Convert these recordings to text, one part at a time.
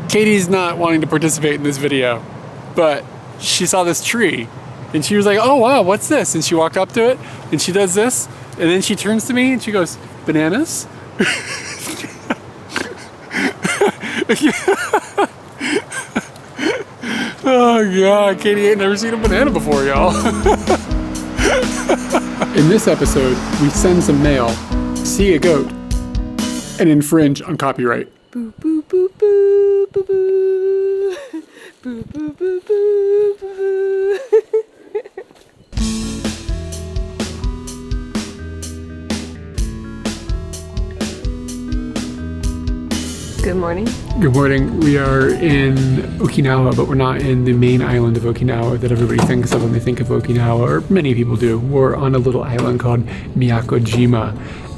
Katie's not wanting to participate in this video, but she saw this tree and she was like, oh wow, what's this? And she walked up to it and she does this and then she turns to me and she goes, bananas? Oh God, Katie ain't never seen a banana before, y'all. In this episode, we send some mail, see a goat, and infringe on copyright. Boo boo boo boo boo boo boo boo boo boo boo. Good morning. Good morning. We are in Okinawa, but we're not in the main island of Okinawa that everybody thinks of when they think of Okinawa, or many people do. We're on a little island called Miyako-jima.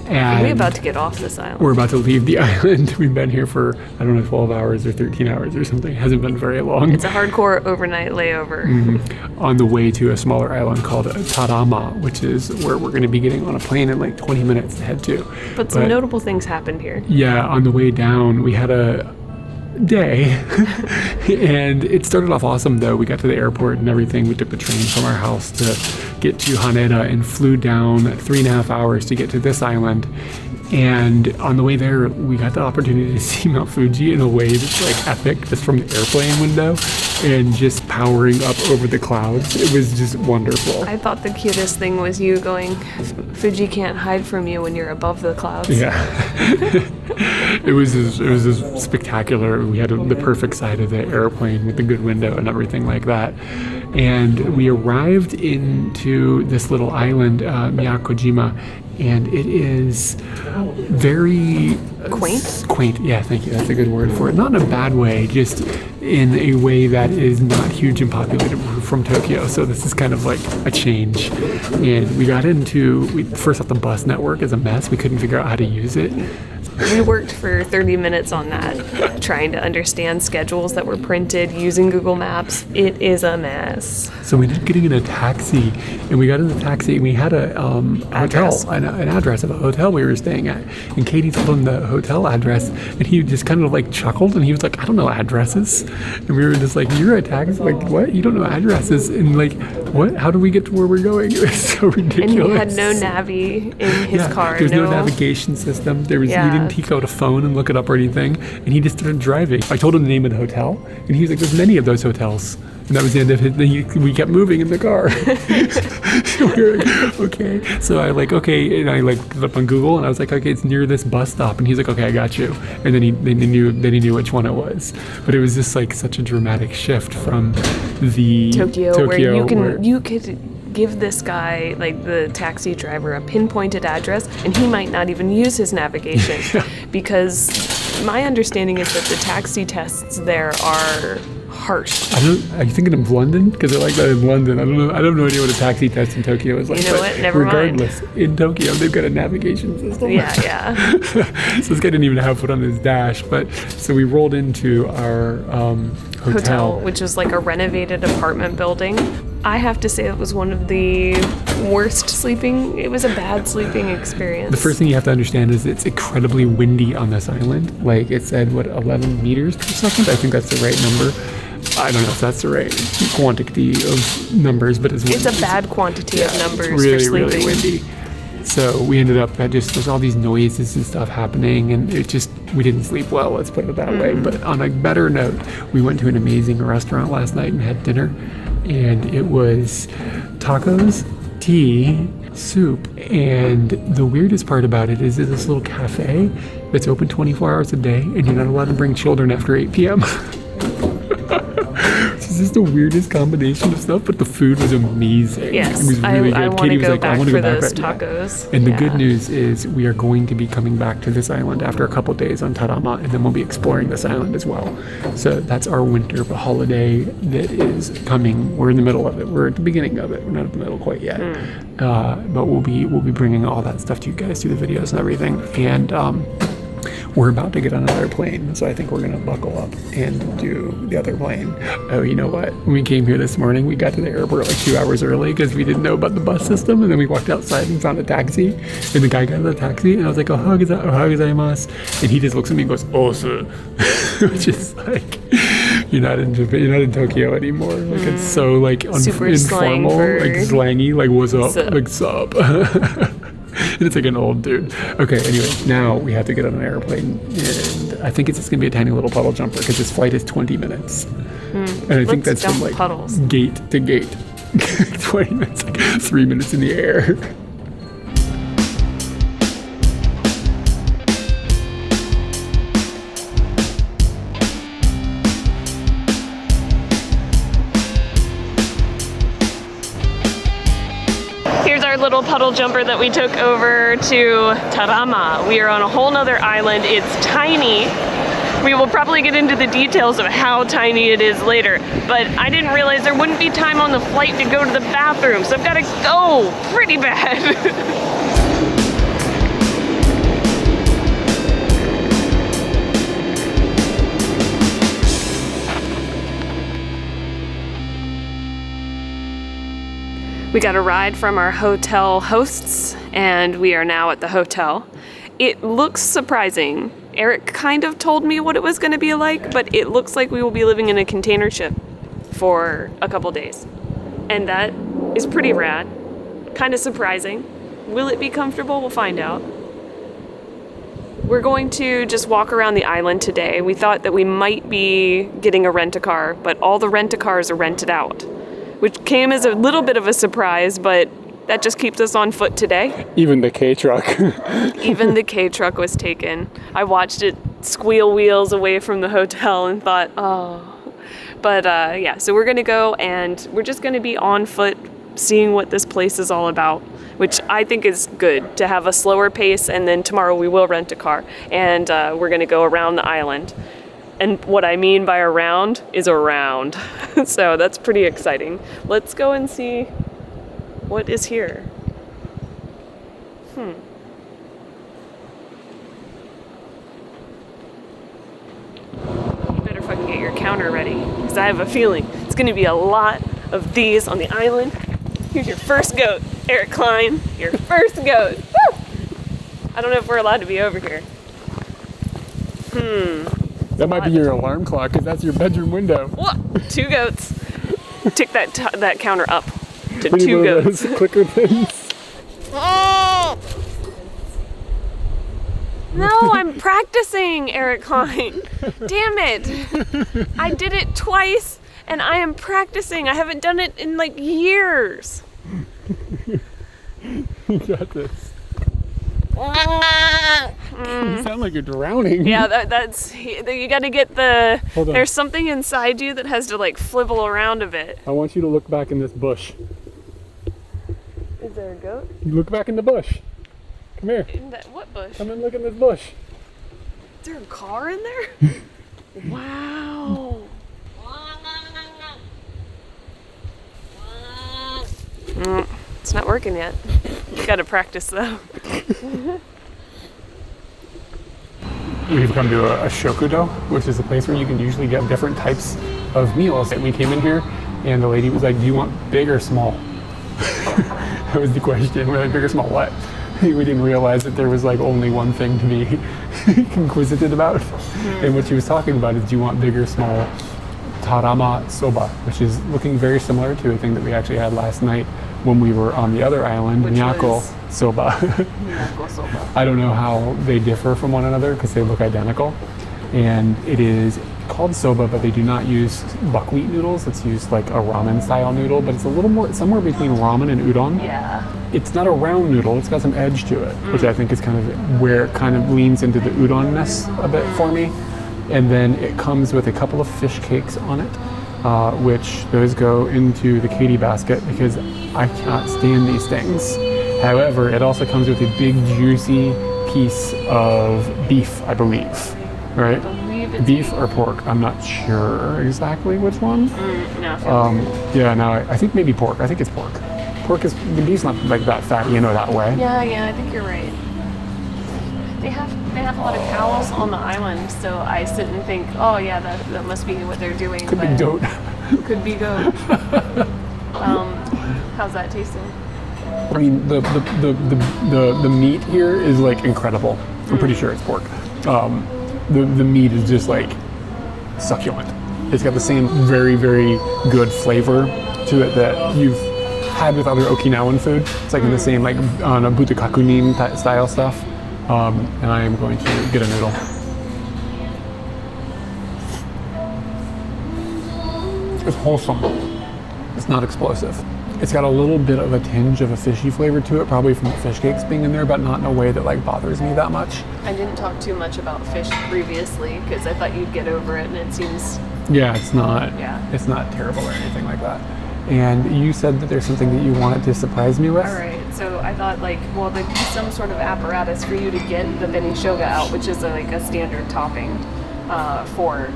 And we're about to get off this island. We're about to leave the island. We've been here for, 12 hours or 13 hours or something. It hasn't been very long. It's a hardcore overnight layover. Mm-hmm. On the way to a smaller island called Tarama, which is where we're going to be getting on a plane in like 20 minutes to head to. But some notable things happened here. Yeah, on the way down, we had a day and it started off awesome though. We got to the airport and everything. We took the train from our house to get to Haneda and flew down 3.5 hours to get to this island. And on the way there, we got the opportunity to see Mount Fuji in a way that's like epic, just from the airplane window and just powering up over the clouds. It was just wonderful. I thought the cutest thing was you going, Fuji can't hide from you when you're above the clouds. Yeah. It was just spectacular. We had the perfect side of the airplane with the good window and everything like that. And we arrived into this little island, Miyako-jima, and it is very quaint. Yeah, thank you. That's a good word for it. Not in a bad way, just in a way that is not huge and populated from Tokyo. So this is kind of like a change. And we first off, the bus network is a mess. We couldn't figure out how to use it. We worked for 30 minutes on that, trying to understand schedules that were printed using Google Maps. It is a mess. So we ended up getting in a taxi, and we got in the taxi, and we had a hotel, an address of a hotel we were staying at. And Katie told him the hotel address, and he just kind of like chuckled, and he was like, I don't know addresses. And we were just like, you're a taxi? Like, what? You don't know addresses? And like, what? How do we get to where we're going? It was so ridiculous. And he had no navi in his car. There's no navigation system. He didn't take out a phone and look it up or anything, and he just started driving. I told him the name of the hotel, and he was like, there's many of those hotels. And that was the end of it. We kept moving in the car. We were like, okay. So I okay, and I looked it up on Google, and I was like, okay, it's near this bus stop. And he's like, okay, I got you. And then he knew which one it was. But it was just like such a dramatic shift from the Tokyo where you could give this guy, like the taxi driver, a pinpointed address, and he might not even use his navigation because my understanding is that the taxi tests there are harsh. Are you thinking of London? Because they're like that in London. I don't know. I have no idea what a taxi test in Tokyo is like. You know what? Never regardless, mind. In Tokyo, they've got a navigation system. Yeah. So this guy didn't even have foot on his dash. But so we rolled into our hotel, which was like a renovated apartment building. I have to say it was one of the worst sleeping. It was a bad sleeping experience. The first thing you have to understand is it's incredibly windy on this island. Like it said, 11 meters per second? I think that's the right number. I don't know if that's the right quantity of numbers, but it's windy. It's a bad quantity of numbers really, for sleeping. Really windy. So we ended up there's all these noises and stuff happening, and we didn't sleep well, let's put it that way. But on a better note, we went to an amazing restaurant last night and had dinner, and it was tacos, tea, soup, and the weirdest part about it is this little cafe that's open 24 hours a day, and you're not allowed to bring children after 8 p.m. It's just the weirdest combination of stuff, but the food was amazing. Yes, it was really good. Katie was like, I want to go back for those tacos. And the good news is we are going to be coming back to this island after a couple days on Tarama, and then we'll be exploring this island as well. So that's our winter holiday that is coming. We're in the middle of it. We're at the beginning of it. We're not at the middle quite yet. But we'll be bringing all that stuff to you guys through the videos and everything. And We're about to get on another plane, so I think we're going to buckle up and do the other plane. Oh, you know what? When we came here this morning, we got to the airport like 2 hours early because we didn't know about the bus system, and then we walked outside and found a taxi, and the guy got out of the taxi, and I was like, ohagazaimasu, and he just looks at me and goes, osu, which is like, you're not in Tokyo anymore. Like, it's so like Super slang informal, for like slangy, like what's up, sup. like sup. And it's like an old dude. Okay, anyway, now we have to get on an airplane, and I think it's just gonna be a tiny little puddle jumper because this flight is 20 minutes, and I think that's from like puddles. gate to gate. 20 minutes, like 3 minutes in the air. Our little puddle jumper that we took over to Tarama. We are on a whole nother island. It's tiny. We will probably get into the details of how tiny it is later, but I didn't realize there wouldn't be time on the flight to go to the bathroom, so I've got to go pretty bad. We got a ride from our hotel hosts, and we are now at the hotel. It looks surprising. Eric kind of told me what it was going to be like, but it looks like we will be living in a container ship for a couple days. And that is pretty rad. Kind of surprising. Will it be comfortable? We'll find out. We're going to just walk around the island today. We thought that we might be getting a rent-a-car, but all the rent-a-cars are rented out, which came as a little bit of a surprise, but that just keeps us on foot today. Even the K truck. Even the K truck was taken. I watched it squeal wheels away from the hotel and thought, oh. But yeah, so we're gonna go and we're just gonna be on foot seeing what this place is all about, which I think is good to have a slower pace, and then tomorrow we will rent a car and we're gonna go around the island. And what I mean by around is around. So that's pretty exciting. Let's go and see what is here. You better fucking get your counter ready, because I have a feeling it's gonna be a lot of these on the island. Here's your first goat, Eric Klein. Your first goat. Woo! I don't know if we're allowed to be over here. That might be your alarm clock, because that's your bedroom window. Whoa, 2 goats. Tick that counter up to Maybe 2 goats. Clicker things. No, I'm practicing, Eric Klein. Damn it. I did it twice, and I am practicing. I haven't done it in like years. You got this. You sound like you're drowning. Yeah, that's you got to get the. Hold on. There's something inside you that has to like flibble around a bit. I want you to look back in this bush. Is there a goat? You look back in the bush. Come here. In that what bush? Come and look in this bush. Is there a car in there? Wow. It's not working yet. You gotta practice though. We've come to a shokudo, which is a place where you can usually get different types of meals. And we came in here, and the lady was like, do you want big or small? That was the question. We're like, big or small what? We didn't realize that there was like only one thing to be inquisitive about. And what she was talking about is, do you want big or small tarama soba, which is looking very similar to a thing that we actually had last night when we were on the other island, Miyako soba. Miyako soba. I don't know how they differ from one another because they look identical. And it is called soba, but they do not use buckwheat noodles. It's used like a ramen style noodle, but it's a little more, somewhere between ramen and udon. Yeah. It's not a round noodle, it's got some edge to it, which I think is kind of where it kind of leans into the udon-ness a bit for me. And then it comes with a couple of fish cakes on it, which those go into the kyde basket because I cannot stand these things. However, it also comes with a big juicy piece of beef, I believe, right? Beef or pork, I'm not sure exactly which one. No. Yeah, no, I think maybe pork. I think it's pork. Pork is, the beef's not like that fatty, that way. Yeah, I think you're right. They have a lot of cows on the island, so I sit and think, oh yeah, that must be what they're doing. Could be goat. Could be goat. How's that tasting? I mean, the meat here is like incredible. I'm pretty sure it's pork. The meat is just like succulent. It's got the same very, very good flavor to it that you've had with other Okinawan food. It's like in the same like on a butakakunin style stuff. And I am going to get a noodle. It's wholesome. It's not explosive. It's got a little bit of a tinge of a fishy flavor to it, probably from the fish cakes being in there, but not in a way that like bothers me that much. I didn't talk too much about fish previously because I thought you'd get over it, and it seems... Yeah, it's not. Yeah. It's not terrible or anything like that. And you said that there's something that you wanted to surprise me with? All right, so I thought like, well, there'd be some sort of apparatus for you to get the benishoga out, which is like a standard topping for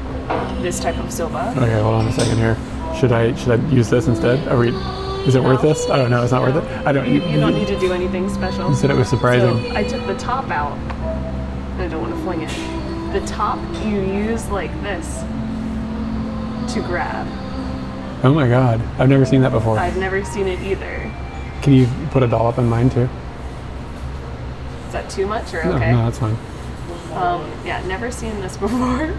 this type of soba. Okay, hold on a second here. Should I use this instead? Is it worth this? I don't know. It's not worth it. I don't. You don't need to do anything special. You said it was surprising. So I took the top out. I don't want to fling it. The top you use like this to grab. Oh my god! I've never seen that before. I've never seen it either. Can you put a dollop in mine too? Is that too much or okay? No, that's fine. Yeah, never seen this before.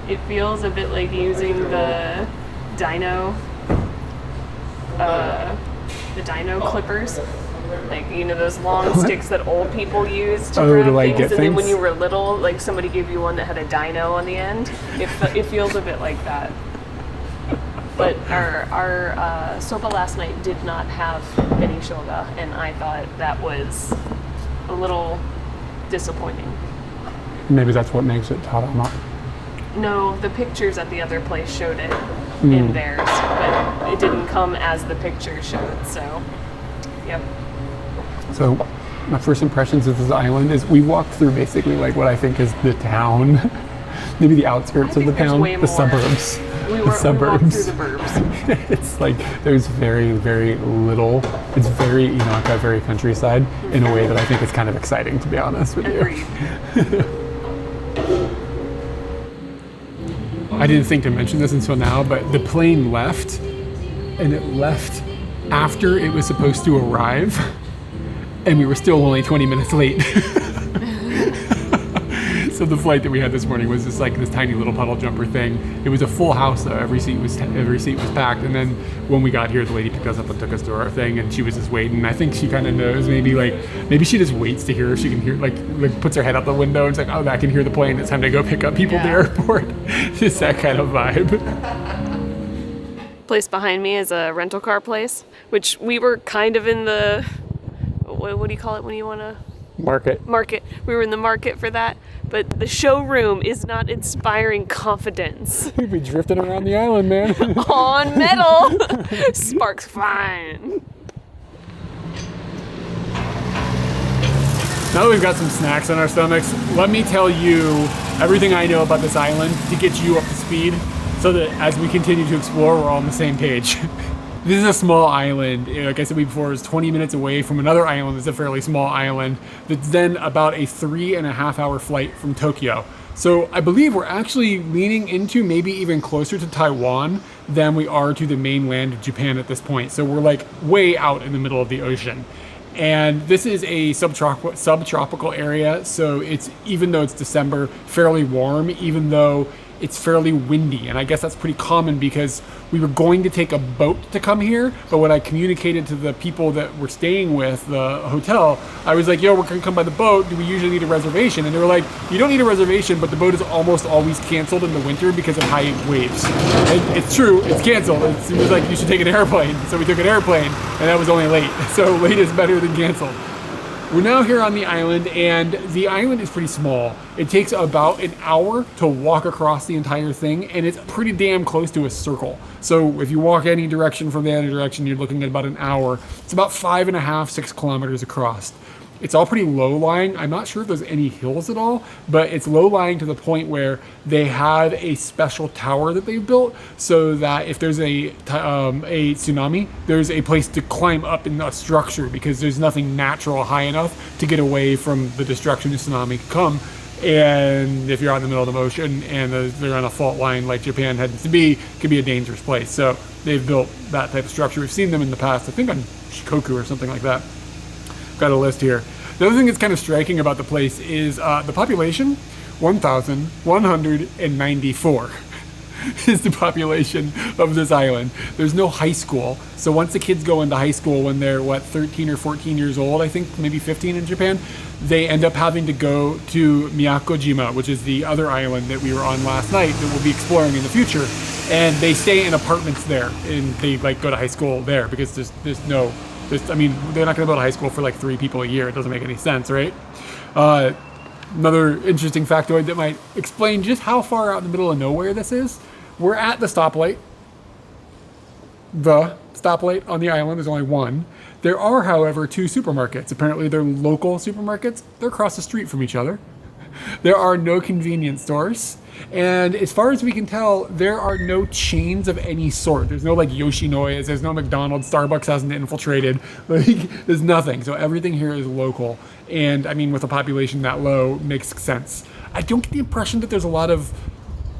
It feels a bit like using the dino clippers, like those long sticks that old people used to grab like things. get And then things? when you were little, like somebody gave you one that had a dino on the end. It feels a bit like that. But our soba last night did not have benishoga, and I thought that was a little disappointing. Maybe that's what makes it tarama. No, the pictures at the other place showed it in theirs, but it didn't come as the picture showed, so, yep. So, my first impressions of this island is we walked through basically like what I think is the town, maybe the outskirts of the town, the suburbs. We walked through the burbs. It's like there's very, very little. It's very Inaka, very countryside in a way that I think is kind of exciting, to be honest with Agreed. you. I didn't think to mention this until now, but the plane left, and it left after it was supposed to arrive, and we were still only 20 minutes late. So the flight that we had this morning was just like this tiny little puddle jumper thing. It was a full house though. Every seat was packed. And then when we got here, the lady picked us up and took us to our thing, and she was just waiting. I think she kind of knows. Maybe she just waits to hear if she can hear, like puts her head out the window and it's like, oh, I can hear the plane. It's time to go pick up people at the airport. Just that kind of vibe. Place behind me is a rental car place, which we were kind of in the, what do you call it when you want to? Market. We were in the market for that, but the showroom is not inspiring confidence. We'd be drifting around the island, man. On metal. Sparks flying. Now that we've got some snacks on our stomachs, let me tell you everything I know about this island to get you up to speed so that as we continue to explore, we're all on the same page. This is a small island. Like I said before, it's 20 minutes away from another island that's a fairly small island that's then about a 3.5 hour flight from Tokyo. So I believe we're actually leaning into maybe even closer to Taiwan than we are to the mainland of Japan at this point. So we're like way out in the middle of the ocean. And this is a subtropical area, so it's, even though it's December, fairly warm, even though it's fairly windy. And I guess that's pretty common because we were going to take a boat to come here, but when I communicated to the people that we're staying with, the hotel, I was like, yo, we're gonna come by the boat, do we usually need a reservation? And they were like, you don't need a reservation, but the boat is almost always canceled in the winter because of high waves. And it's true, it's canceled. It was like, you should take an airplane. So we took an airplane, and that was only late. So late is better than canceled. We're now here on the island, and the island is pretty small. It takes about an hour to walk across the entire thing, and it's pretty damn close to a circle. So if you walk any direction from the other direction, you're looking at about an hour. It's about 5.5, 6 kilometers across. It's all pretty low-lying. I'm not sure if there's any hills at all, but it's low-lying to the point where they have a special tower that they've built so that if there's a tsunami, there's a place to climb up in a structure because there's nothing natural high enough to get away from the destruction the tsunami could come. And if you're out in the middle of the ocean and they're on a fault line like Japan happens to be, it could be a dangerous place. So they've built that type of structure. We've seen them in the past, I think on Shikoku or something like that. Got a list here. The other thing that's kind of striking about the place is the population, 1,194 is the population of this island. There's no high school. So once the kids go into high school when they're, 13 or 14 years old, I think, maybe 15 in Japan, they end up having to go to Miyako-jima, which is the other island that we were on last night that we'll be exploring in the future. And they stay in apartments there, and they go to high school there because they're not going to build a high school for 3 people a year. It doesn't make any sense, right? Another interesting factoid that might explain just how far out in the middle of nowhere this is. We're at the stoplight. The stoplight on the island, there's only one. There are, however, 2 supermarkets. Apparently they're local supermarkets. They're across the street from each other. There are no convenience stores. And as far as we can tell, there are no chains of any sort. There's no Yoshinoya's, there's no McDonald's, Starbucks hasn't infiltrated. There's nothing. So everything here is local. And with a population that low, makes sense. I don't get the impression that there's a lot of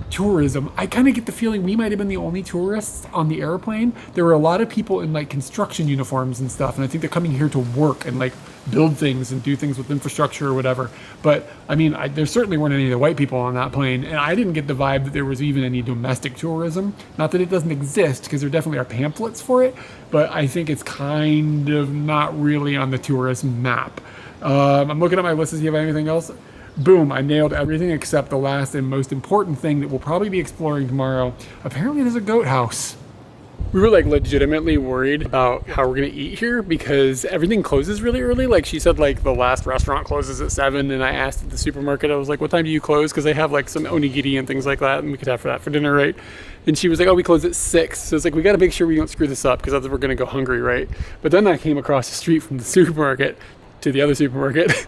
tourism. I kind of get the feeling we might have been the only tourists on the airplane. There were a lot of people in construction uniforms and stuff, and I think they're coming here to work and build things and do things with infrastructure or whatever. But there certainly weren't any of the white people on that plane, and I didn't get the vibe that there was even any domestic tourism. Not that it doesn't exist, because there definitely are pamphlets for it, but I think it's kind of not really on the tourist map. I'm looking at my list to see if I have anything else. Boom, I nailed everything except the last and most important thing that we'll probably be exploring tomorrow. Apparently there's a goat house. We were legitimately worried about how we're gonna eat here because everything closes really early. She said the last restaurant closes at 7, and I asked at the supermarket, I was like, what time do you close? Because they have some onigiri and things like that, and we could have that for dinner, right? And she was like, oh, we close at 6. So it's we gotta make sure we don't screw this up because otherwise we're gonna go hungry, right? But then I came across the street from the supermarket to the other supermarket.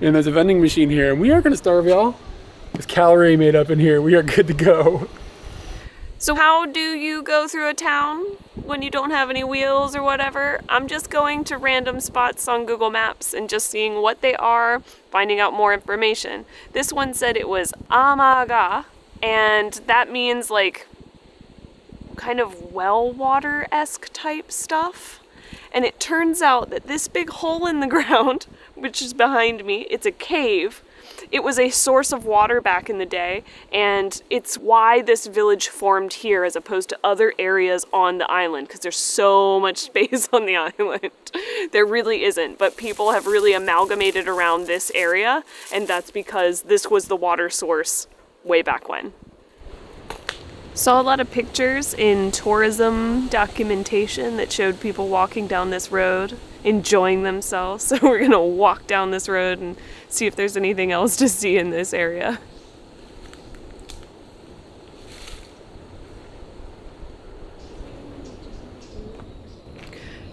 And there's a vending machine here, and we aren't going to starve, y'all. There's calorie made up in here. We are good to go. So how do you go through a town when you don't have any wheels or whatever? I'm just going to random spots on Google Maps and just seeing what they are, finding out more information. This one said it was Amaga, and that means kind of well water-esque type stuff. And it turns out that this big hole in the ground, which is behind me, it's a cave. It was a source of water back in the day, and it's why this village formed here as opposed to other areas on the island, because there's so much space on the island. There really isn't, but people have really amalgamated around this area, and that's because this was the water source way back when. Saw a lot of pictures in tourism documentation that showed people walking down this road, enjoying themselves. So we're gonna walk down this road and see if there's anything else to see in this area.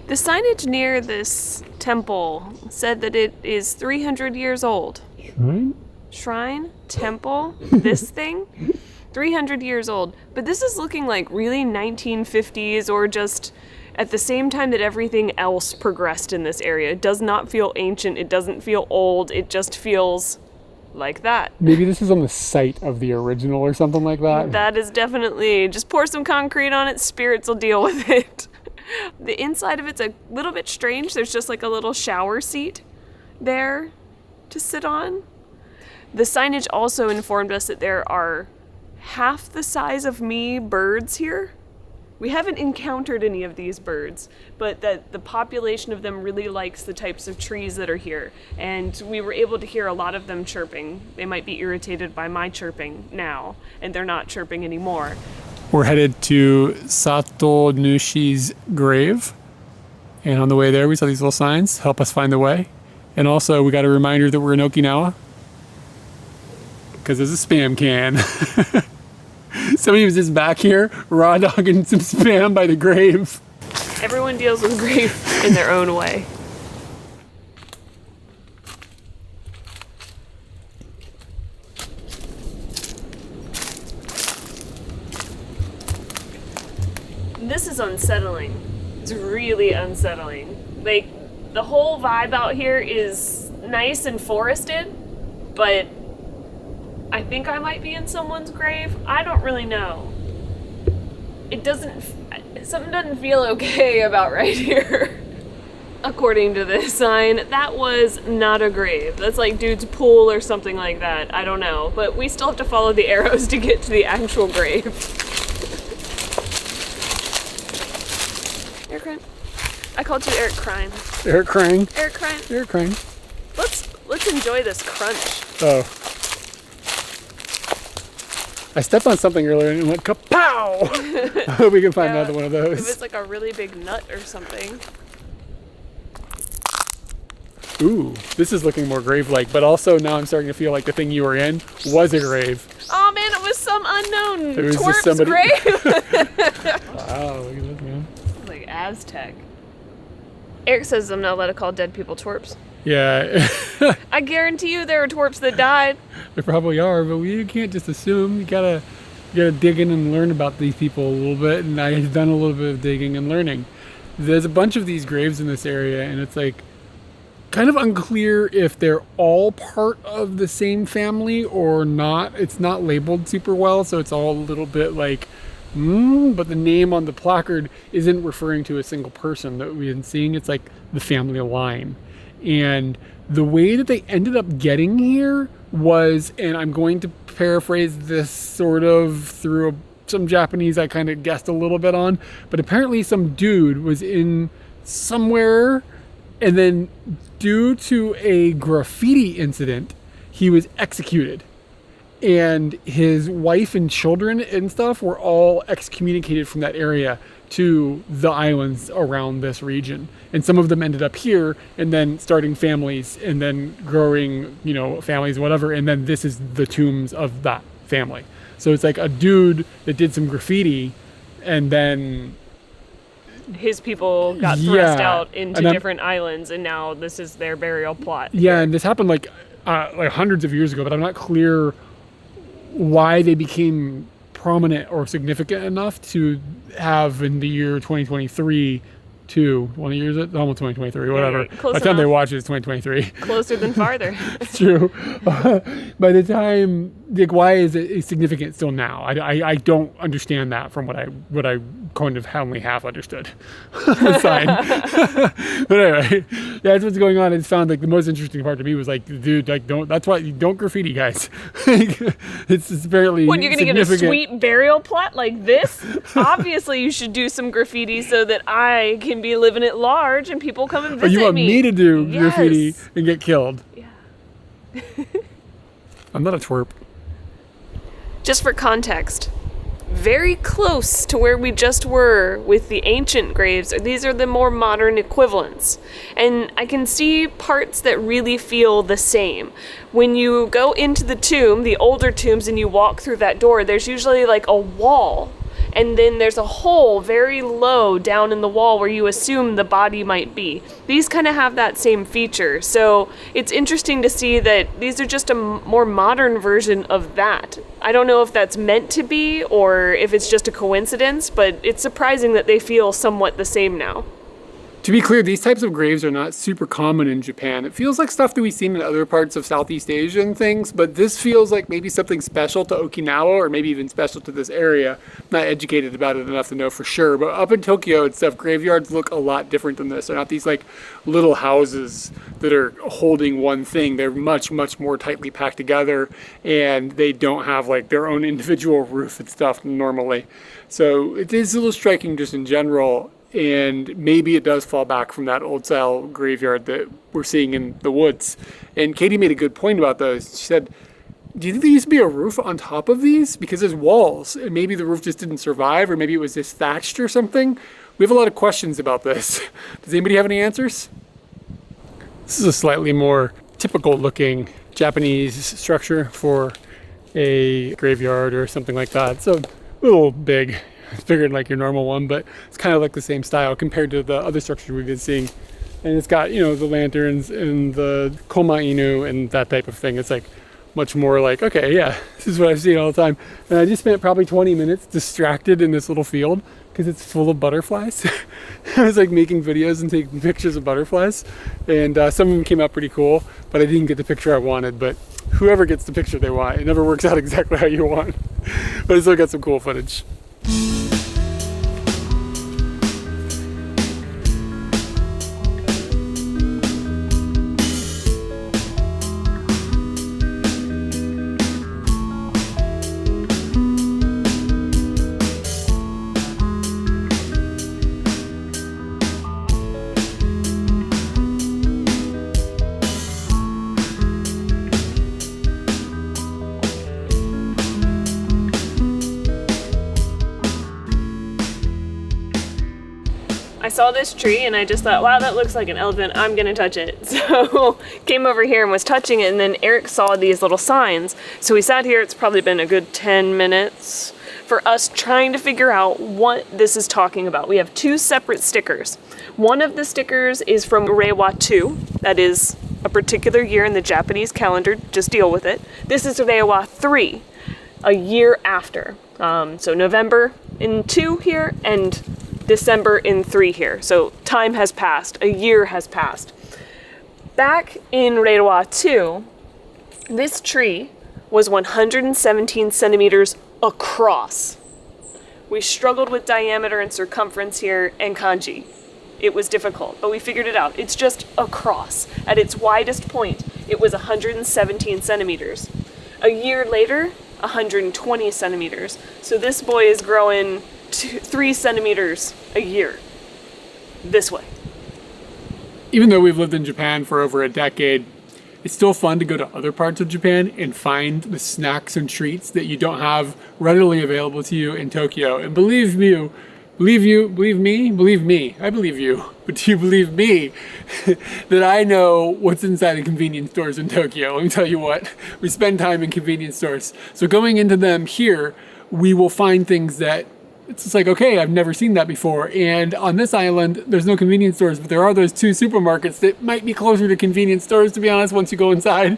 The signage near this temple said that it is 300 years old. Shrine? Temple? This thing? 300 years old. But this is looking like really 1950s or just at the same time that everything else progressed in this area. It does not feel ancient. It doesn't feel old. It just feels like that. Maybe this is on the site of the original or something like that. That is definitely, just pour some concrete on it, spirits will deal with it. The inside of it's a little bit strange. There's just a little shower seat there to sit on. The signage also informed us that there are half the size of me birds here. We haven't encountered any of these birds, but that the population of them really likes the types of trees that are here. And we were able to hear a lot of them chirping. They might be irritated by my chirping now, and they're not chirping anymore. We're headed to Sato Nushi's grave. And on the way there, we saw these little signs, help us find the way. And also, we got a reminder that we're in Okinawa, because there's a spam can. Somebody was just back here raw dogging some spam by the grave. Everyone deals with grief in their own way. This is unsettling. It's really unsettling. Like, the whole vibe out here is nice and forested, but I think I might be in someone's grave. I don't really know. Something doesn't feel okay about right here. According to this sign, that was not a grave. That's like dude's pool or something like that. I don't know. But we still have to follow the arrows to get to the actual grave. Eric Crime. I called you Eric Crime. Eric Crane. Eric Crime. Eric Crane. Let's enjoy this crunch. Oh. I stepped on something earlier and it went kapow! I hope we can find another one of those. If it's like a really big nut or something. Ooh, this is looking more grave-like, but also now I'm starting to feel like the thing you were in was a grave. Oh man, it was some unknown It was twerp's just somebody. grave. Wow, look at this, man. It's like Aztec. Eric says I'm not allowed to call dead people twerps. Yeah. I guarantee you there are twerps that died. There probably are, but you can't just assume. You gotta dig in and learn about these people a little bit, and I have done a little bit of digging and learning. There's a bunch of these graves in this area, and it's like kind of unclear if they're all part of the same family or not. It's not labeled super well, so it's all a little bit like, but the name on the placard isn't referring to a single person that we've been seeing. It's like the family line. And the way that they ended up getting here was, and I'm going to paraphrase this sort of through some Japanese I kind of guessed a little bit on, but apparently some dude was in somewhere, and then due to a graffiti incident, he was executed. And his wife and children and stuff were all excommunicated from that area to the islands around this region. And some of them ended up here and then starting families and then growing, families, whatever. And then this is the tombs of that family. So it's like a dude that did some graffiti and then his people got thrust out into different islands, and now this is their burial plot. Yeah, and this happened like hundreds of years ago, but I'm not clear why they became prominent or significant enough to have in the year 2023 what year is it? Almost 2023, whatever. Yeah, close By the time enough. they watch it, it's 2023. Closer than farther. It's true. By the time, like, why is it significant still now? I don't understand that from what I kind of only half understood. Sign. But anyway, that's what's going on. It's found like the most interesting part to me was like, dude, like that's why you don't graffiti, guys. It's apparently When you're gonna get a sweet burial plot like this, obviously you should do some graffiti so that I can be living at large and people come and visit me. You want me to do Yes. graffiti and get killed? Yeah. I'm not a twerp. Just for context, very close to where we just were with the ancient graves. These are the more modern equivalents. And I can see parts that really feel the same. When you go into the tomb, the older tombs, and you walk through that door, there's usually like a wall. And then there's a hole very low down in the wall where you assume the body might be. These kind of have that same feature. So it's interesting to see that these are just a more modern version of that. I don't know if that's meant to be or if it's just a coincidence, but it's surprising that they feel somewhat the same now. To be clear, these types of graves are not super common in Japan. It feels like stuff that we've seen in other parts of Southeast Asia and things, but this feels like maybe something special to Okinawa or maybe even special to this area. I'm not educated about it enough to know for sure, but up in Tokyo and stuff, graveyards look a lot different than this. They're not these like little houses that are holding one thing. They're much, much more tightly packed together, and they don't have like their own individual roof and stuff normally. So it is a little striking just in general. And maybe it does fall back from that old style graveyard that we're seeing in the woods. And Katie made a good point about those. She said, do you think there used to be a roof on top of these? Because there's walls, and maybe the roof just didn't survive, or maybe it was just thatched or something. We have a lot of questions about this. Does anybody have any answers? This is a slightly more typical looking Japanese structure for a graveyard or something like that. So a little big. It's bigger than like your normal one, but it's kind of like the same style compared to the other structures we've been seeing. And it's got, the lanterns and the koma inu and that type of thing. It's like much more like, okay, yeah, this is what I've seen all the time. And I just spent probably 20 minutes distracted in this little field because it's full of butterflies. I was like making videos and taking pictures of butterflies, and some of them came out pretty cool, but I didn't get the picture I wanted. But whoever gets the picture they want, it never works out exactly how you want. But I still got some cool footage. I saw this tree and I just thought, wow, that looks like an elephant. I'm gonna touch it. So came over here and was touching it, and then Eric saw these little signs. So we sat here, it's probably been a good 10 minutes for us trying to figure out what this is talking about. We have 2 separate stickers. One of the stickers is from Reiwa 2, that is a particular year in the Japanese calendar, just deal with it. This is Reiwa 3, a year after. So November in 2 here, and December in 3 here. So time has passed, a year has passed. Back in Reiwa 2, this tree was 117 centimeters across. We struggled with diameter and circumference here and kanji. It was difficult, but we figured it out. It's just across. At its widest point, it was 117 centimeters. A year later, 120 centimeters. So this boy is growing 3 centimeters a year this way. Even though we've lived in Japan for over a decade, it's still fun to go to other parts of Japan and find the snacks and treats that you don't have readily available to you in Tokyo. And believe me, I believe you, but do you believe me that I know what's inside the convenience stores in Tokyo? Let me tell you what, we spend time in convenience stores. So going into them here, we will find things that it's just like, okay, I've never seen that before. And on this island, there's no convenience stores, but there are those 2 supermarkets that might be closer to convenience stores, to be honest, once you go inside.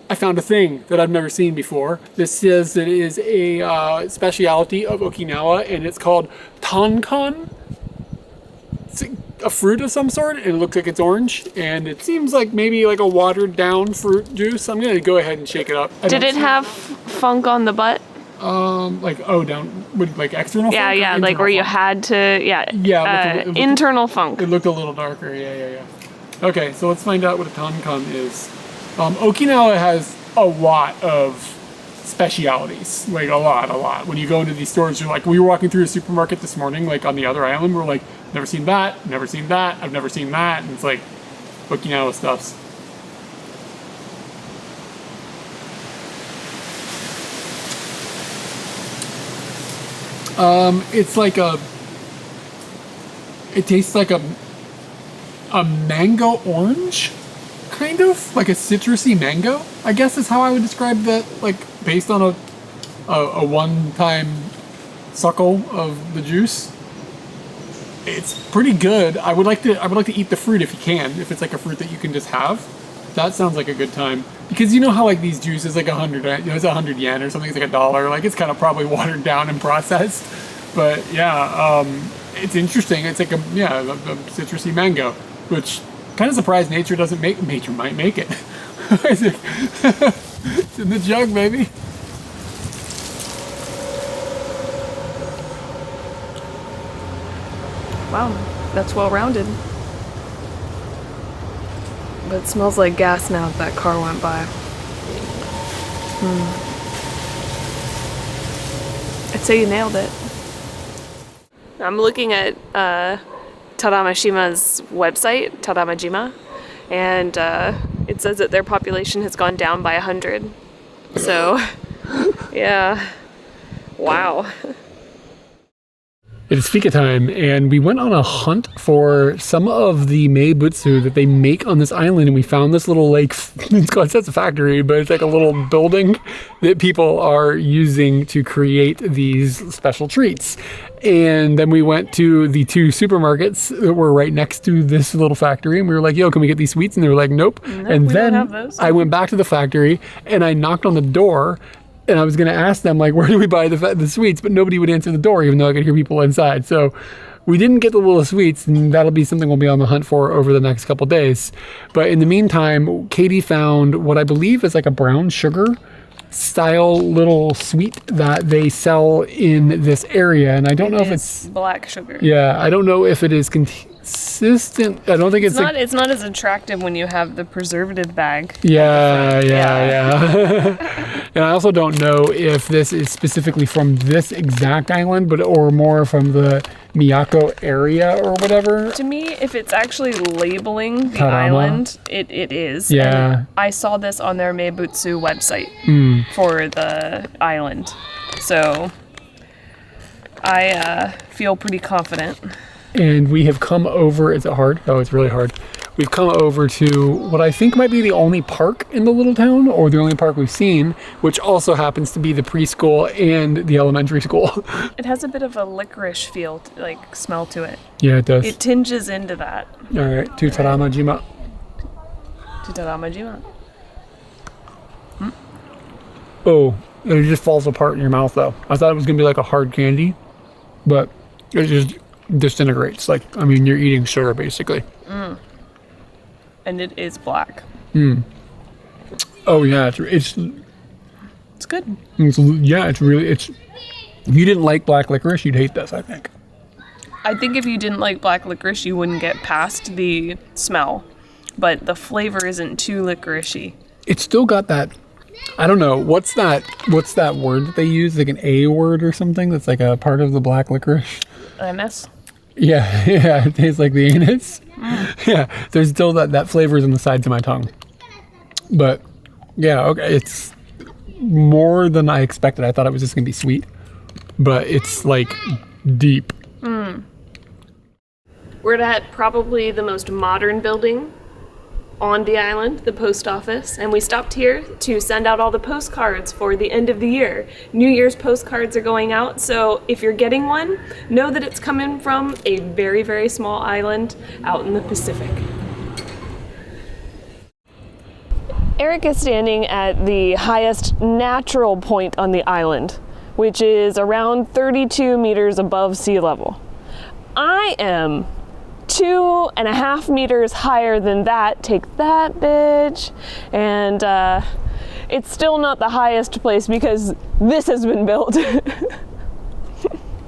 I found a thing that I've never seen before. This says that it is a specialty of Okinawa, and it's called tankon. It's a fruit of some sort, and it looks like it's orange, and it seems like maybe like a watered down fruit juice. I'm gonna go ahead and shake it up. Did it have funk on the butt? Like like external funk? Yeah, like where you had to, internal funk. It looked a little darker, yeah. Okay, so let's find out what a tankon is. Okinawa has a lot of specialities, like a lot. When you go into these stores, you're like, we were walking through a supermarket this morning, like on the other island, we're like, never seen that, I've never seen that, and it's like Okinawa stuffs. It's like it tastes like a mango orange, kind of like a citrusy mango, I guess is how I would describe that, like based on a one-time suckle of the juice. It's pretty good. I would like to eat the fruit if you can, if it's like a fruit that you can just have. That sounds like a good time, because you know how like these juices, like 100, it's 100 yen or something, it's like $1, like it's kind of probably watered down and processed, but yeah, it's interesting. It's like a citrusy mango, which kind of surprised nature doesn't make. Nature might make it. It's in the jug, baby. Wow, that's well rounded. But it smells like gas now that car went by. I'd say you nailed it. I'm looking at Tarama-jima's website, Tarama-jima, and it says that their population has gone down by 100. So, yeah. Wow. It is fika time, and we went on a hunt for some of the meibutsu that they make on this island, and we found this little like, it says a factory, but it's like a little building that people are using to create these special treats. And then we went to the 2 supermarkets that were right next to this little factory, and we were like, yo, can we get these sweets? And they were like, nope. And then I went back to the factory, and I knocked on the door, and I was going to ask them, like, where do we buy the sweets? But nobody would answer the door, even though I could hear people inside. So we didn't get the little sweets, and that'll be something we'll be on the hunt for over the next couple days. But in the meantime, Katie found what I believe is like a brown sugar style little sweet that they sell in this area. And I don't know if it's black sugar. Yeah, I don't know if it is consistent. I don't think it's it's not as attractive when you have the preservative bag. Yeah. And I also don't know if this is specifically from this exact island, or more from the Miyako area or whatever. To me, if it's actually labeling the Tarama. Island, it is. Yeah. And I saw this on their Meibutsu website for the island. So I feel pretty confident. And we have come over, is it hard? Oh, it's really hard. We've come over to what I think might be the only park in the little town, or the only park we've seen, which also happens to be the preschool and the elementary school. It has a bit of a licorice feel, like smell to it. Yeah, it does. It tinges into that. All right, to Tarama-jima. To Tarama-jima. Oh, it just falls apart in your mouth, though. I thought it was going to be like a hard candy, but it just disintegrates. Like, I mean, you're eating sugar, basically. And it is black. Oh, yeah, it's good. If you didn't like black licorice, you'd hate this, I think. I think if you didn't like black licorice, you wouldn't get past the smell. But the flavor isn't too licoricey. It's still got that, I don't know, what's that word that they use? Like an A word or something that's like a part of the black licorice? Anise? Yeah, it tastes like the anus. Yeah, there's still that flavor's on the sides of my tongue. But yeah, okay, it's more than I expected. I thought it was just gonna be sweet, but it's like deep. We're at probably the most modern building on the island, the post office, and we stopped here to send out all the postcards for the end of the year. New Year's postcards are going out, so if you're getting one, know that it's coming from a very, very small island out in the Pacific. Eric is standing at the highest natural point on the island, which is around 32 meters above sea level. I am 2.5 meters higher than that. Take that, bitch. And it's still not the highest place because this has been built.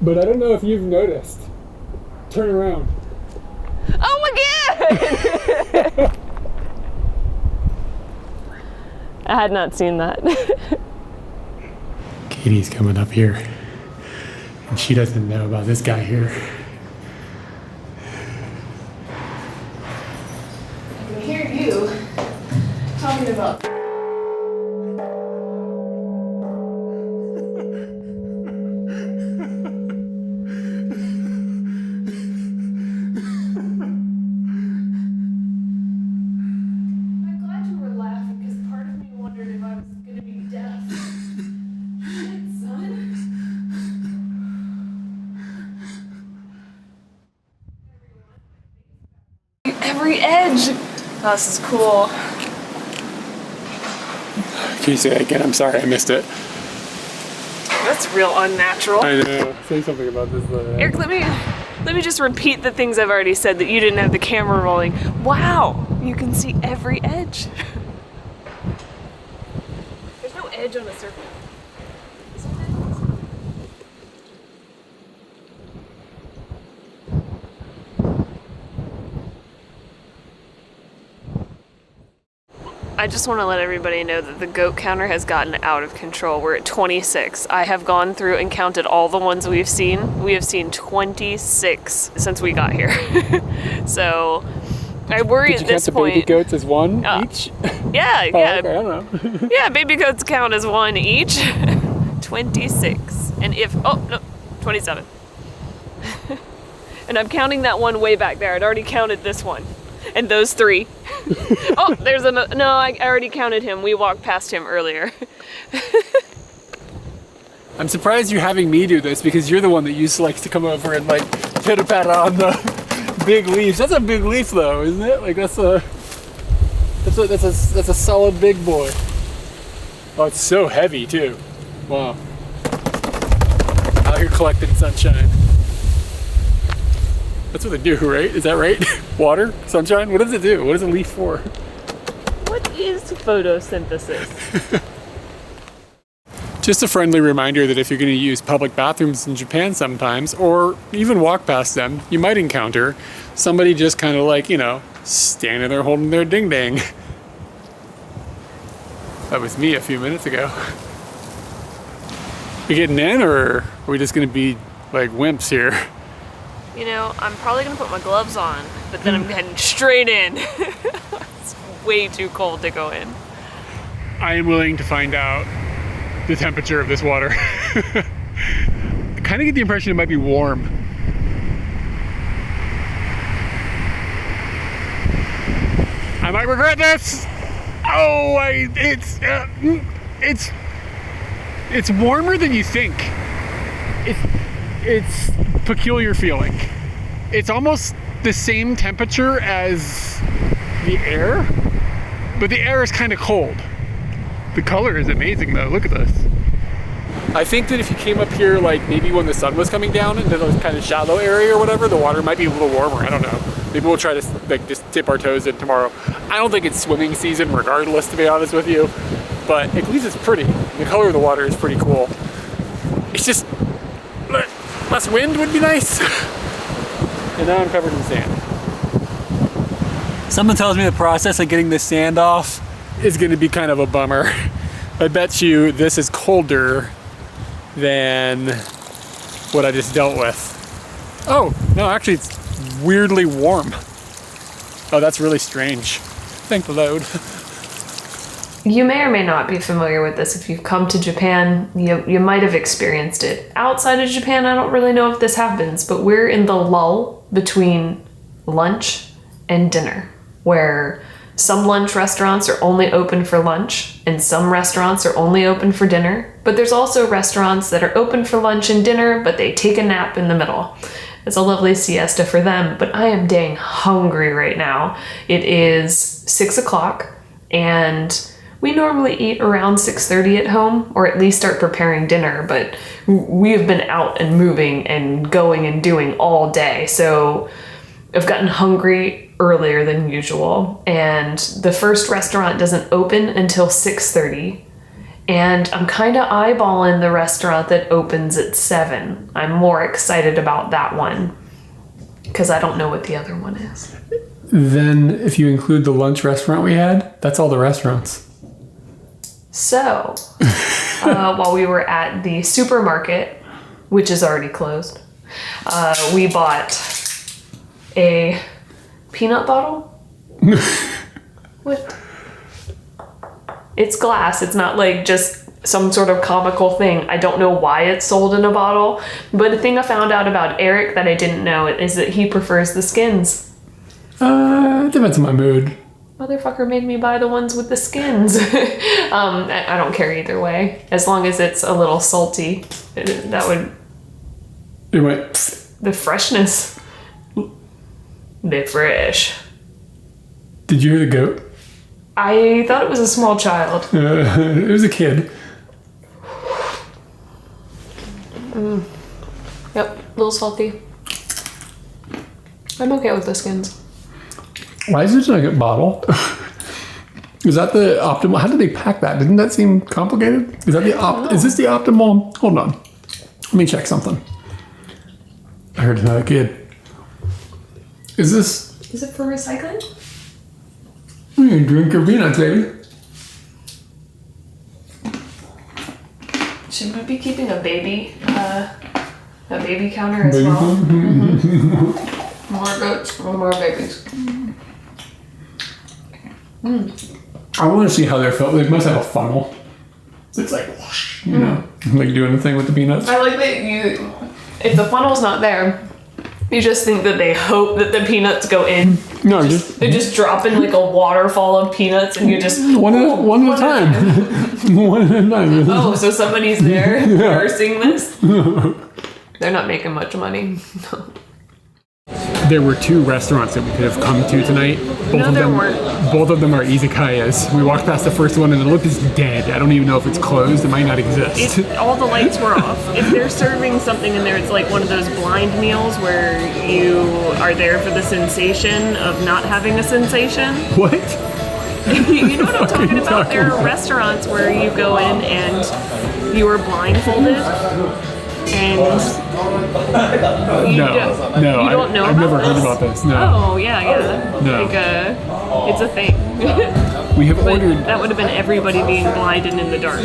But I don't know if you've noticed. Turn around. Oh my god! I had not seen that. Katie's coming up here, and she doesn't know about this guy here. I can hear you talking about. I'm glad you were laughing because part of me wondered if I was going to be deaf. Shit, son. Every edge. Oh, this is cool. Can you say that again? I'm sorry, I missed it. That's real unnatural. I know. Say something about this. Eric, let me just repeat the things I've already said that you didn't have the camera rolling. Wow, you can see every edge. There's no edge on a circle. Is there an edge on a circle? I just want to let everybody know that the goat counter has gotten out of control. We're at 26. I have gone through and counted all the ones we've seen. We have seen 26 since we got here. So I worry at this point. Did you count the baby goats as one each? Yeah, Oh, yeah. okay, I don't know. Yeah, baby goats count as one each. 26. And if, oh, no, 27. And I'm counting that one way back there. I'd already counted this one. And those 3. Oh, there's another. No, I already counted him. We walked past him earlier. I'm surprised you're having me do this because you're the one that used to like to come over and like pitter-patter on the big leaves. That's a big leaf though, isn't it? Like that's a solid big boy. Oh, it's so heavy too. Wow. Out here collecting sunshine. That's what they do, right? Is that right? Water? Sunshine? What does it do? What is a leaf for? What is photosynthesis? Just a friendly reminder that if you're going to use public bathrooms in Japan sometimes, or even walk past them, you might encounter somebody just kind of like, you know, standing there holding their ding-dang. That was me a few minutes ago. We getting in, or are we just going to be like wimps here? You know, I'm probably going to put my gloves on, but then I'm heading straight in. It's way too cold to go in. I am willing to find out the temperature of this water. I kind of get the impression it might be warm. I might regret this. Oh, it's warmer than you think. It's peculiar feeling. It's almost the same temperature as the air, but the air is kind of cold. The color is amazing though, look at this. I think that if you came up here like maybe when the sun was coming down into those kind of shallow area or whatever, the water might be a little warmer, I don't know. Maybe we'll try to like just dip our toes in tomorrow. I don't think it's swimming season regardless, to be honest with you, but at least it's pretty. The color of the water is pretty cool. It's just, less wind would be nice. And now I'm covered in sand. Someone tells me the process of getting the sand off is going to be kind of a bummer. I bet you this is colder than what I just dealt with. Oh, no, actually it's weirdly warm. Oh, that's really strange. Thank the Lord. You may or may not be familiar with this. If you've come to Japan, you might have experienced it. Outside of Japan, I don't really know if this happens, but we're in the lull between lunch and dinner, where some lunch restaurants are only open for lunch and some restaurants are only open for dinner. But there's also restaurants that are open for lunch and dinner, but they take a nap in the middle. It's a lovely siesta for them, but I am dang hungry right now. It is 6 o'clock and we normally eat around 6:30 at home, or at least start preparing dinner, but we have been out and moving and going and doing all day. So I've gotten hungry earlier than usual, and the first restaurant doesn't open until 6:30, and I'm kind of eyeballing the restaurant that opens at 7. I'm more excited about that one because I don't know what the other one is. Then if you include the lunch restaurant we had, that's all the restaurants. So while we were at the supermarket, which is already closed, we bought a peanut bottle. What? It's glass. It's not like just some sort of comical thing. I don't know why it's sold in a bottle, but the thing I found out about Eric that I didn't know is that he prefers the skins. It depends on my mood. Motherfucker made me buy the ones with the skins. I don't care either way, as long as it's a little salty. That would. It went. Psst. The freshness. They're fresh. Did you hear the goat? I thought it was a small child. It was a kid. Yep, a little salty. I'm okay with the skins. Why is this like a bottle? Is that the optimal? How did they pack that? Didn't that seem complicated? Is that the Is this the optimal? Hold on. Let me check something. I heard another kid. Is it for recycling? You drink your peanuts, baby. Should we be keeping a baby counter as well? Mm-hmm. More goats, more babies. I want to see how they're filled. They must have a funnel. So it's like, whoosh, you know, like doing the thing with the peanuts. I like that if the funnel's not there, You just think that they hope that the peanuts go in. No, They just drop in like a waterfall of peanuts, and you just one at a time. One at a time. Oh, so somebody's there nursing this? They're not making much money. There were 2 restaurants that we could have come to tonight. Both of them are izakayas. We walked past the first one and it looked as dead. I don't even know if it's closed. It might not exist. All the lights were off. If they're serving something in there, it's like one of those blind meals where you are there for the sensation of not having a sensation. What? You know what I'm talking about? There are restaurants where you go in and you are blindfolded. And you don't know. I've never heard about this. No. Oh yeah. No. Like it's a thing. We have ordered. That would have been everybody being blind and in the dark.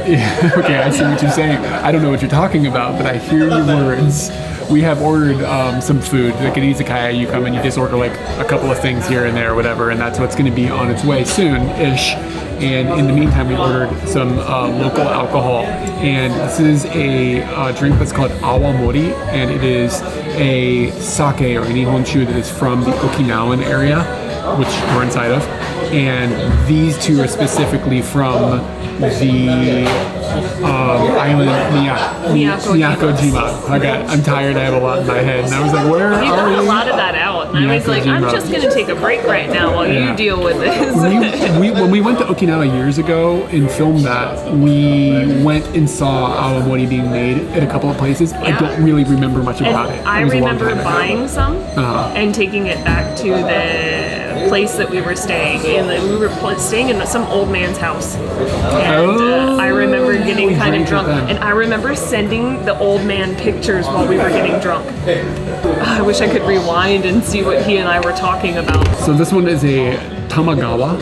Yeah, okay, I see what you're saying. I don't know what you're talking about, but I hear your words. We have ordered some food. Like at izakaya, you come and you just order like a couple of things here and there, or whatever, and that's what's going to be on its way soon-ish. And in the meantime, we ordered some local alcohol. And this is a drink that's called awamori, and it is a sake or a nihonshu that is from the Okinawan area, which we're inside of. And these 2 are specifically from the island Miyako-jima. I'm tired. I have a lot in my head, and I was like, "Where are you?" You got a lot of that out, and I was like, "I'm just gonna take a break right now while you deal with this." When we went to Okinawa years ago and filmed that, we went and saw awamori being made at a couple of places. I don't really remember much about it. I remember buying some and taking it back to the place that we were staying in. We were staying in some old man's house. And I remember getting kind of drunk, and I remember sending the old man pictures while we were getting drunk. I wish I could rewind and see what he and I were talking about. So this one is a Tamagawa,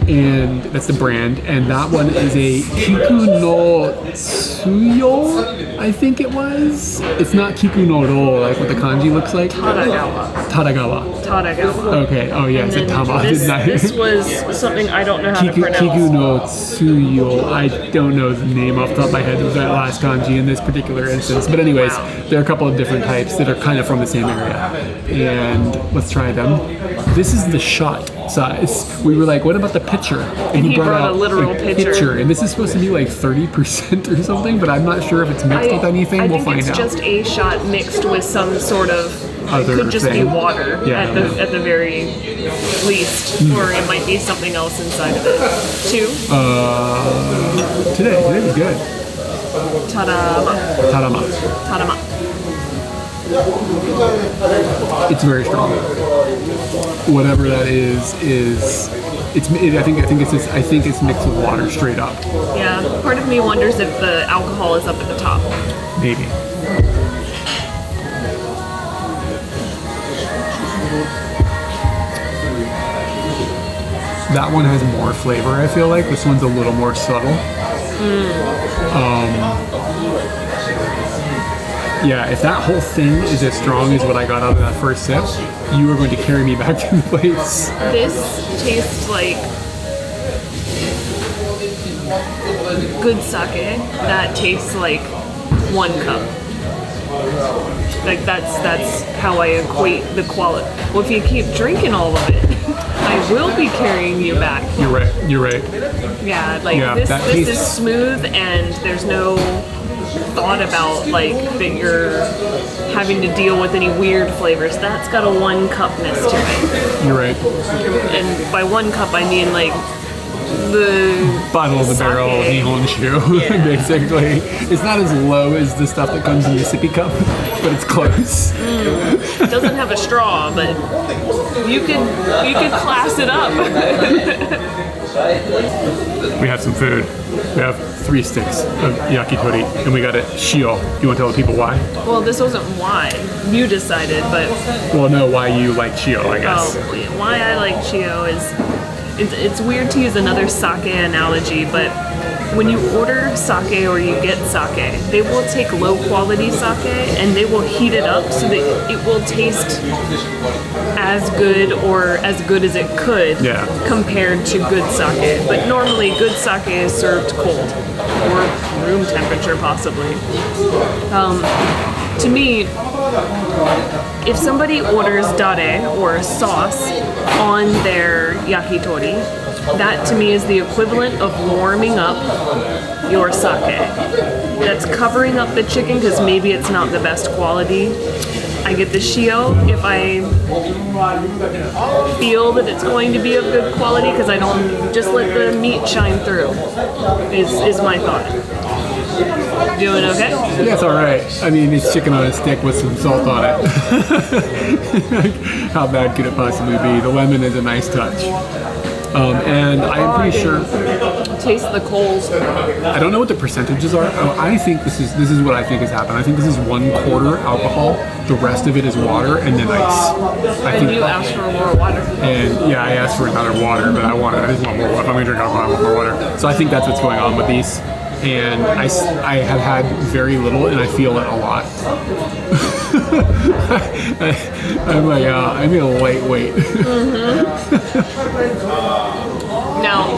and that's the brand, and that one is a Kiku no Tsuyo, I think it was. It's not Kiku no Ro, like what the kanji looks like. Tadagawa. Okay, oh yeah, it's a Tama. This was something I don't know how to pronounce. Kiku no Tsuyo, I don't know the name off the top of my head. It was that last kanji in this particular instance. But anyways, there are a couple of different types that are kind of from the same area. And let's try them. This is the shot size. We were like, what about the pitcher? And he brought out a literal pitcher. And this is supposed to be like 30% or something, but I'm not sure if it's mixed with anything. We'll find out. I think it's just a shot mixed with some sort of other it could just thing. Be water at the very least, or it might be something else inside of it too. Today was good. Tarama. It's very strong. Whatever that is it's. I think it's mixed with water straight up. Yeah, part of me wonders if the alcohol is up at the top. Maybe. That one has more flavor, I feel like. This one's a little more subtle. Yeah, if that whole thing is as strong as what I got out of that first sip, you are going to carry me back to the place. This tastes like good sake that tastes like 1 cup. Like that's how I equate the quality. Well, if you keep drinking all of it, I will be carrying you back. You're right. Yeah, like this is smooth and there's no thought about like that you're having to deal with any weird flavors. That's got a 1 cupness to it. You're right. And by 1 cup I mean like the bottom of the barrel nihonshu, basically. It's not as low as the stuff that comes in the sippy cup, but it's close. It doesn't have a straw, but you could class it up. We have some food. We have 3 sticks of yakitori, and we got it shio. You want to tell the people why? Well, this wasn't why. You decided, but... Well, no, why you like shio, I guess. Oh, why I like shio is... It's weird to use another sake analogy, but when you order sake or you get sake, they will take low quality sake and they will heat it up so that it will taste as good or as good as it could compared to good sake. But normally good sake is served cold or room temperature possibly. To me, if somebody orders dare or sauce on their yakitori, that to me is the equivalent of warming up your sake. That's covering up the chicken because maybe it's not the best quality. I get the shio if I feel that it's going to be of good quality because I don't just let the meat shine through, is my thought. Doing okay? Yeah, it's all right. I mean, it's chicken on a stick with some salt on it. How bad could it possibly be? The lemon is a nice touch. And I'm pretty sure. Taste the coals. I don't know what the percentages are. I think this is what I think has happened. I think this is 1/4 alcohol. The rest of it is water and then ice. I think you asked for more water. And yeah, I asked for another water, but I just want more water. If I'm gonna drink alcohol, I want more water. So I think that's what's going on with these. And I have had very little, and I feel it a lot. I'm like, I'm a lightweight. Now,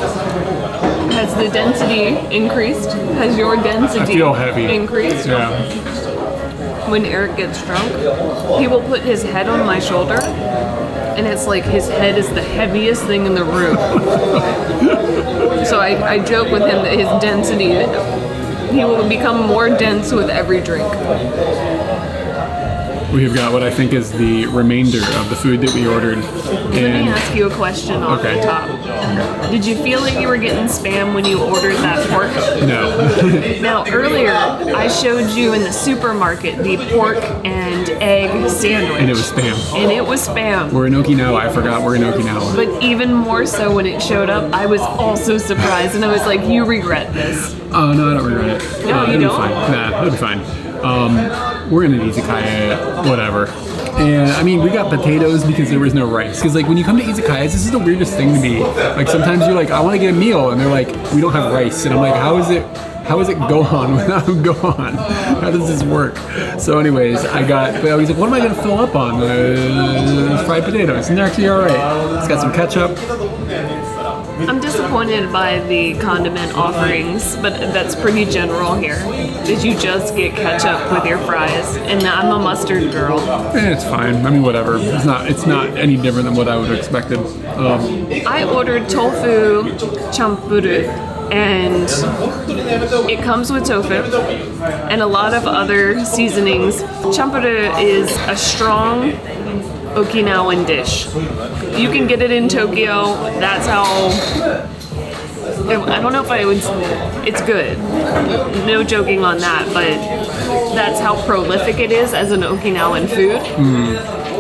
has the density increased? Has your density I feel heavy. increased? Yeah. When Eric gets drunk, he will put his head on my shoulder, and it's like his head is the heaviest thing in the room. So I joke with him that his density, he will become more dense with every drink. We've got what I think is the remainder of the food that we ordered. Let me ask you a question off the top. Did you feel like you were getting spam when you ordered that pork? No. Now, earlier, I showed you in the supermarket the pork and egg sandwich. And it was spam. And it was spam. We're in Okinawa. I forgot we're in Okinawa. But even more so when it showed up, I was also surprised. And I was like, you regret this. Oh, no, I don't regret it. No, you it'll don't? be fine. Nah, it'll be fine. We're in an izakaya, whatever. And I mean, we got potatoes because there was no rice. Because like when you come to izakayas, this is the weirdest thing to me. Like sometimes you're like, I want to get a meal, and they're like, we don't have rice, and I'm like, how is it gohan without gohan? How does this work? So anyways, he's like, what am I gonna fill up on? Fried potatoes, and they're actually all right. It's got some ketchup. I'm disappointed by the condiment offerings, but that's pretty general here. Did you just get ketchup with your fries? And I'm a mustard girl. It's fine. I mean, whatever. It's not any different than what I would have expected. I ordered tofu champuru, and it comes with tofu and a lot of other seasonings. Champuru is a strong Okinawan dish. You can get it in Tokyo. That's how. I don't know if I would. It's good. No joking on that, but that's how prolific it is as an Okinawan food.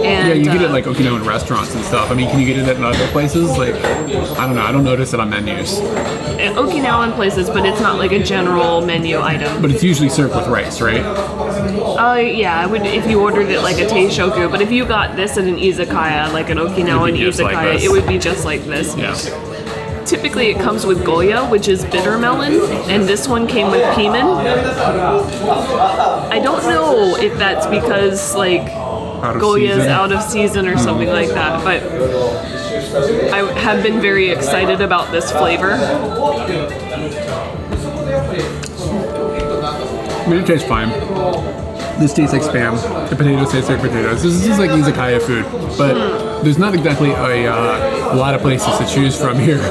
And, yeah, you get it like Okinawan restaurants and stuff. I mean, can you get it at other places? Like, I don't know. I don't notice it on menus. Okinawan places, but it's not like a general menu item. But it's usually served with rice, right? Yeah, I would if you ordered it like a teishoku. But if you got this at an izakaya, like an Okinawan izakaya, it would be just like this. Yeah. Typically it comes with goya, which is bitter melon, and this one came with pimen. I don't know if that's because like goya's out of season or something like that, but I have been very excited about this flavor. I mean, it tastes fine. This tastes like spam. The potatoes taste like potatoes. This is like izakaya food, but there's not exactly a lot of places to choose from here.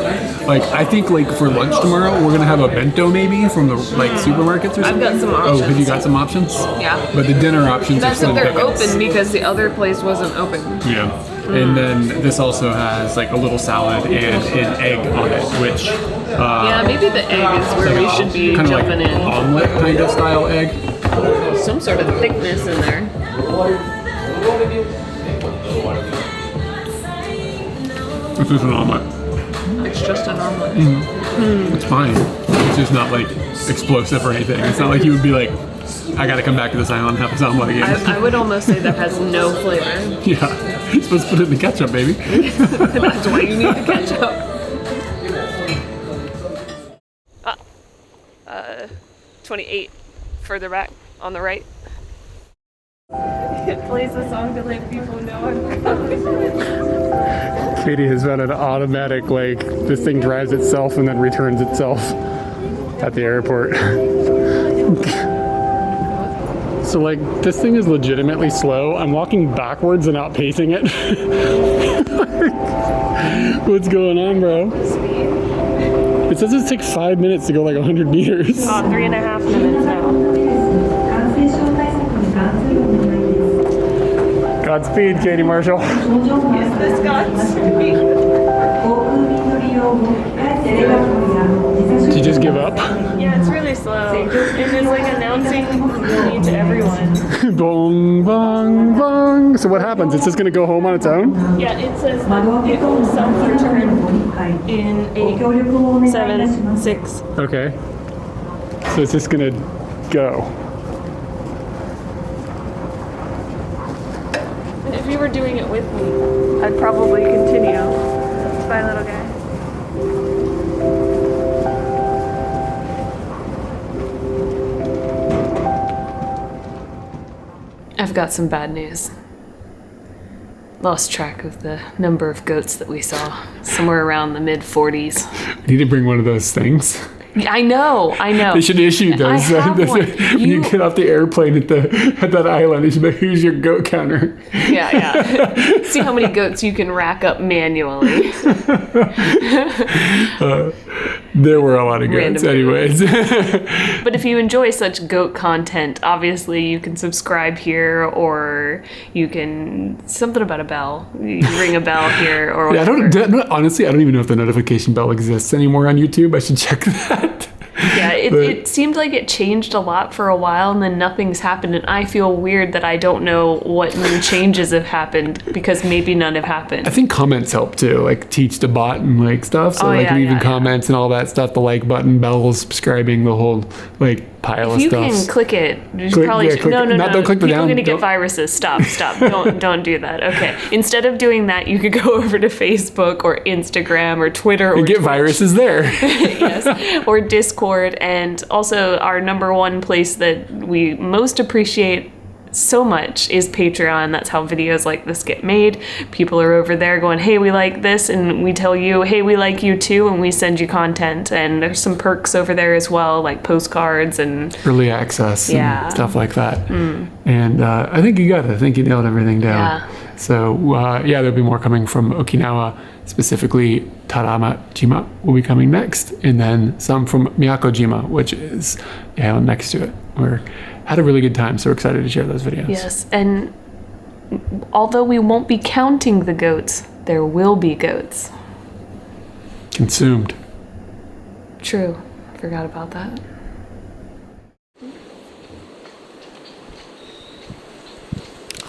Like, I think like for lunch tomorrow, we're gonna have a bento maybe from the like supermarkets or something. I've got some options. Oh, have you got some options? Yeah. But the dinner options That's are if slim they're pickings. open because the other place wasn't open. Yeah. And then this also has like a little salad and an egg on it, which Yeah, maybe the egg is where we should be kind of jumping like in. omelet kind of style egg. Some sort of thickness in there. This is an omelet. It's just an omelet. It's fine. It's just not like explosive or anything. It's not like you would be like, I gotta come back to this island and have this omelet again. I would almost say that has no flavor. Yeah. You're supposed to put it in the ketchup, baby. That's why you need the ketchup. 28 further back on the right. It plays a song to let people know I'm coming. Katie has found an automatic, like, this thing drives itself and then returns itself at the airport. So like this thing is legitimately slow. I'm walking backwards and outpacing it. What's going on, bro? It says it takes 5 minutes to go like 100 meters. Oh, 3.5 minutes now. Godspeed, Katie Marshall. Is this Godspeed? Did you just give up? Yeah, it's really slow. And it's like announcing me to everyone. Bong, bong, bong. So what happens? It's just gonna go home on its own? Yeah, it says that it will self-return in 8, 7, 6. Okay. So it's just gonna go. If you were doing it with me, I'd probably continue. Bye, little guy. I've got some bad news. Lost track of the number of goats that we saw. Somewhere around the mid-40s. I need to bring one of those things. I know. They should issue those. I have one. When you get off the airplane at that island, they should be like, here's your goat counter. Yeah. See how many goats you can rack up manually. There were a lot of goats, anyways. But if you enjoy such goat content, obviously you can subscribe here, or you can something about a bell. You ring a bell here, or whatever. Honestly, I don't even know if the notification bell exists anymore on YouTube. I should check that. Yeah, it seemed like it changed a lot for a while, and then nothing's happened, and I feel weird that I don't know what new changes have happened, because maybe none have happened. I think comments help too, like teach the bot and like stuff. So leaving comments and all that stuff, the like button, bells, subscribing, the whole like pile of stuff. You can click it. No. Don't click the People down. are gonna get viruses. Stop. Don't do that. Okay. Instead of doing that, you could go over to Facebook or Instagram or Twitter or get Twitch. viruses there. Yes, or Discord, and also our number one place that we most appreciate so much is Patreon. That's how videos like this get made. People are over there going, hey, we like this, and we tell you, hey, we like you too, and we send you content. And there's some perks over there as well, like postcards and early access and stuff like that. And I think you got it. I think you nailed everything down. Yeah. So there'll be more coming from Okinawa, specifically Tarama-jima will be coming next, and then some from Miyako-jima, which is next to it. We had a really good time, so we're excited to share those videos. Yes, and although we won't be counting the goats, there will be goats. Consumed. True. Forgot about that.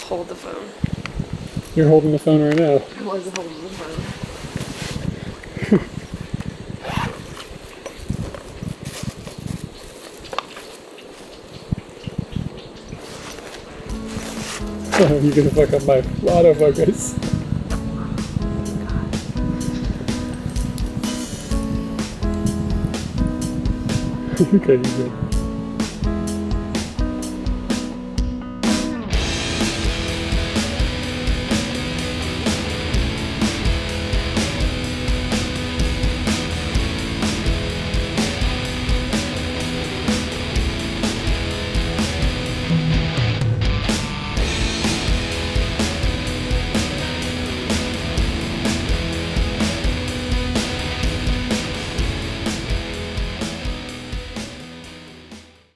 Hold the phone. You're holding the phone right now. I was holding the phone. Oh, you're gonna fuck up my autofocus. Okay, you're good.